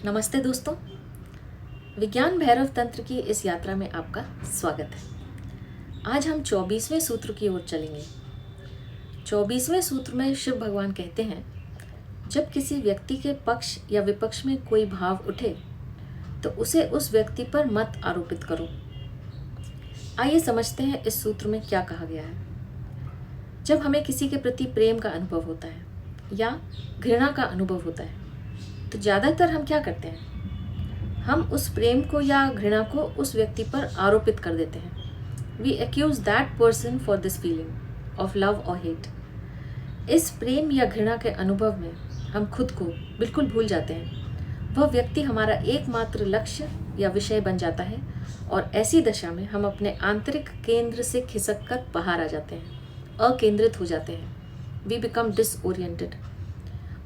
नमस्ते दोस्तों, विज्ञान भैरव तंत्र की इस यात्रा में आपका स्वागत है। आज हम 24वें सूत्र की ओर चलेंगे। 24वें सूत्र में शिव भगवान कहते हैं, जब किसी व्यक्ति के पक्ष या विपक्ष में कोई भाव उठे तो उसे उस व्यक्ति पर मत आरोपित करो। आइए समझते हैं इस सूत्र में क्या कहा गया है। जब हमें किसी के प्रति प्रेम का अनुभव होता है या घृणा का अनुभव होता है तो ज़्यादातर हम क्या करते हैं, हम उस प्रेम को या घृणा को उस व्यक्ति पर आरोपित कर देते हैं। We accuse that person for this feeling of love और हेट। इस प्रेम या घृणा के अनुभव में हम खुद को बिल्कुल भूल जाते हैं। वह व्यक्ति हमारा एकमात्र लक्ष्य या विषय बन जाता है और ऐसी दशा में हम अपने आंतरिक केंद्र से खिसक कर बाहर आ जाते हैं, अकेंद्रित हो जाते हैं। वी बिकम डिसओरिएंटेड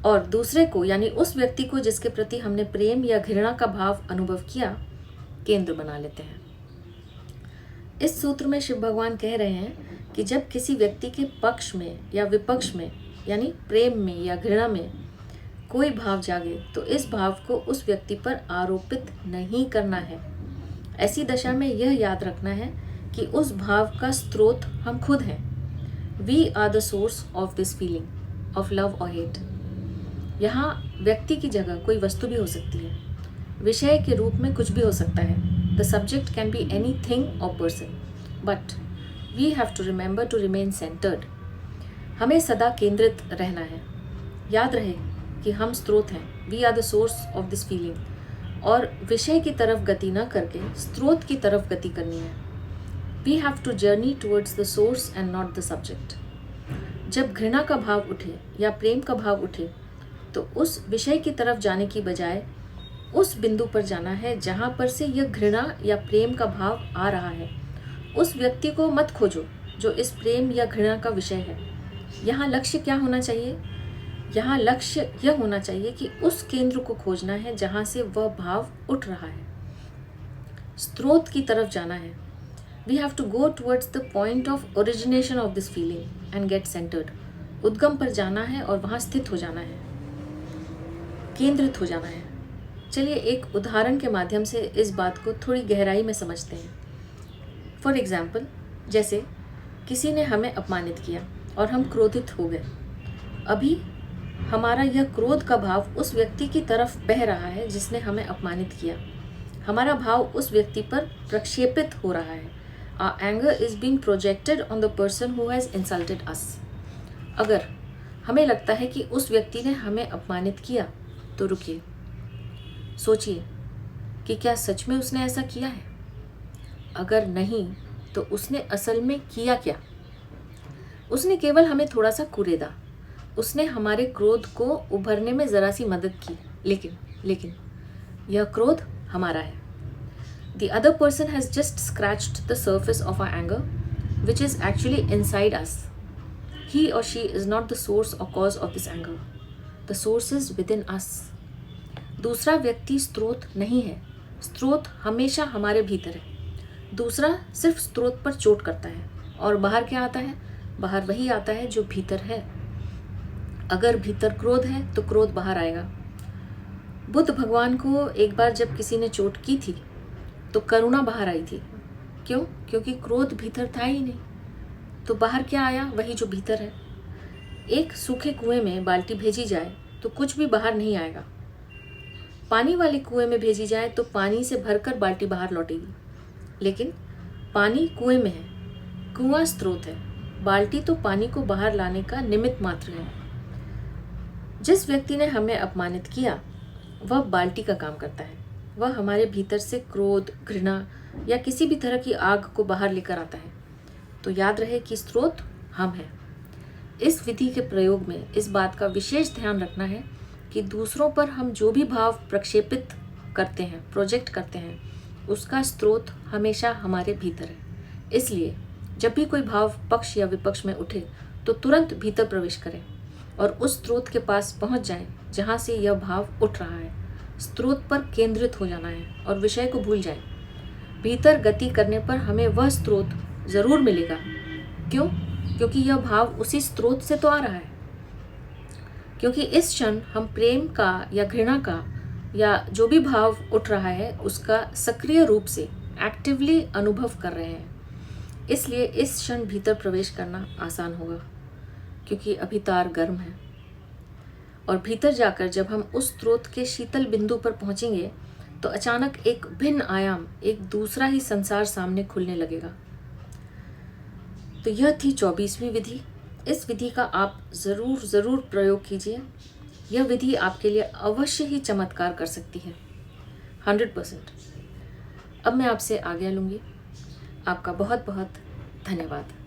और दूसरे को यानी उस व्यक्ति को जिसके प्रति हमने प्रेम या घृणा का भाव अनुभव किया, केंद्र बना लेते हैं। इस सूत्र में शिव भगवान कह रहे हैं कि जब किसी व्यक्ति के पक्ष में या विपक्ष में यानी प्रेम में या घृणा में कोई भाव जागे तो इस भाव को उस व्यक्ति पर आरोपित नहीं करना है। ऐसी दशा में यह याद रखना है कि उस भाव का स्रोत हम खुद हैं। We are the source of this feeling of love और हेट। यहाँ व्यक्ति की जगह कोई वस्तु भी हो सकती है, विषय के रूप में कुछ भी हो सकता है। The subject can be anything और person, but we have to remember to remain centred. हमें सदा केंद्रित रहना है। याद रहे कि हम स्रोत हैं, we are the source of this feeling, और विषय की तरफ गति न करके स्रोत की तरफ गति करनी है। We have to journey towards the source and not the subject. जब घृणा का भाव उठे या प्रेम का भाव उठे तो उस विषय की तरफ जाने की बजाय उस बिंदु पर जाना है जहाँ पर से यह घृणा या प्रेम का भाव आ रहा है। उस व्यक्ति को मत खोजो जो इस प्रेम या घृणा का विषय है। यहाँ लक्ष्य क्या होना चाहिए? यहाँ लक्ष्य यह होना चाहिए कि उस केंद्र को खोजना है जहाँ से वह भाव उठ रहा है। स्रोत की तरफ जाना है। We have to go towards the point of origination of this feeling and get centred. उद्गम पर जाना है और वहाँ स्थित हो जाना है, केंद्रित हो जाना है। चलिए एक उदाहरण के माध्यम से इस बात को थोड़ी गहराई में समझते हैं। फॉर एग्जाम्पल, जैसे किसी ने हमें अपमानित किया और हम क्रोधित हो गए। अभी हमारा यह क्रोध का भाव उस व्यक्ति की तरफ बह रहा है जिसने हमें अपमानित किया। हमारा भाव उस व्यक्ति पर प्रक्षेपित हो रहा है। Our anger is being projected on the person who has insulted us। अगर हमें लगता है कि उस व्यक्ति ने हमें अपमानित किया तो रुकिए, सोचिए कि क्या सच में उसने ऐसा किया है? अगर नहीं तो उसने असल में किया क्या? उसने केवल हमें थोड़ा सा कुरेदा। उसने हमारे क्रोध को उभरने में ज़रा सी मदद की, लेकिन यह क्रोध हमारा है। The other person has just scratched the surface of our anger, which is actually inside us. He or she is not the source or cause of this anger. The source is within us। दूसरा व्यक्ति स्रोत नहीं है। स्रोत हमेशा हमारे भीतर है। दूसरा सिर्फ स्रोत पर चोट करता है और बाहर क्या आता है? बाहर वही आता है जो भीतर है। अगर भीतर क्रोध है तो क्रोध बाहर आएगा। बुद्ध भगवान को एक बार जब किसी ने चोट की थी तो करुणा बाहर आई थी। क्यों? क्योंकि क्रोध भीतर था ही नहीं। तो बाहर क्या आया? वही जो भीतर है। एक सूखे कुएं में बाल्टी भेजी जाए तो कुछ भी बाहर नहीं आएगा। पानी वाले कुएं में भेजी जाए तो पानी से भरकर बाल्टी बाहर लौटेगी। लेकिन पानी कुएं में है, कुआं स्रोत है, बाल्टी तो पानी को बाहर लाने का निमित्त मात्र है। जिस व्यक्ति ने हमें अपमानित किया वह बाल्टी का काम करता है। वह हमारे भीतर से क्रोध, घृणा या किसी भी तरह की आग को बाहर लेकर आता है। तो याद रहे कि स्रोत हम हैं। इस विधि के प्रयोग में इस बात का विशेष ध्यान रखना है कि दूसरों पर हम जो भी भाव प्रक्षेपित करते हैं, प्रोजेक्ट करते हैं, उसका स्रोत हमेशा हमारे भीतर है। इसलिए जब भी कोई भाव पक्ष या विपक्ष में उठे तो तुरंत भीतर प्रवेश करें और उस स्रोत के पास पहुंच जाएं जहां से यह भाव उठ रहा है। स्रोत पर केंद्रित हो जाना है और विषय को भूल जाएं। भीतर गति करने पर हमें वह स्रोत जरूर मिलेगा। क्यों? क्योंकि यह भाव उसी स्रोत से तो आ रहा है। क्योंकि इस क्षण हम प्रेम का या घृणा का या जो भी भाव उठ रहा है उसका सक्रिय रूप से एक्टिवली अनुभव कर रहे हैं। इसलिए इस क्षण भीतर प्रवेश करना आसान होगा, क्योंकि अभी तार गर्म है। और भीतर जाकर जब हम उस स्रोत के शीतल बिंदु पर पहुंचेंगे तो अचानक एक भिन्न आयाम, एक दूसरा ही संसार सामने खुलने लगेगा। तो यह थी 24वीं विधि। इस विधि का आप ज़रूर प्रयोग कीजिए। यह विधि आपके लिए अवश्य ही चमत्कार कर सकती है, 100%। अब मैं आपसे आज्ञा लूँगी। आपका बहुत बहुत धन्यवाद।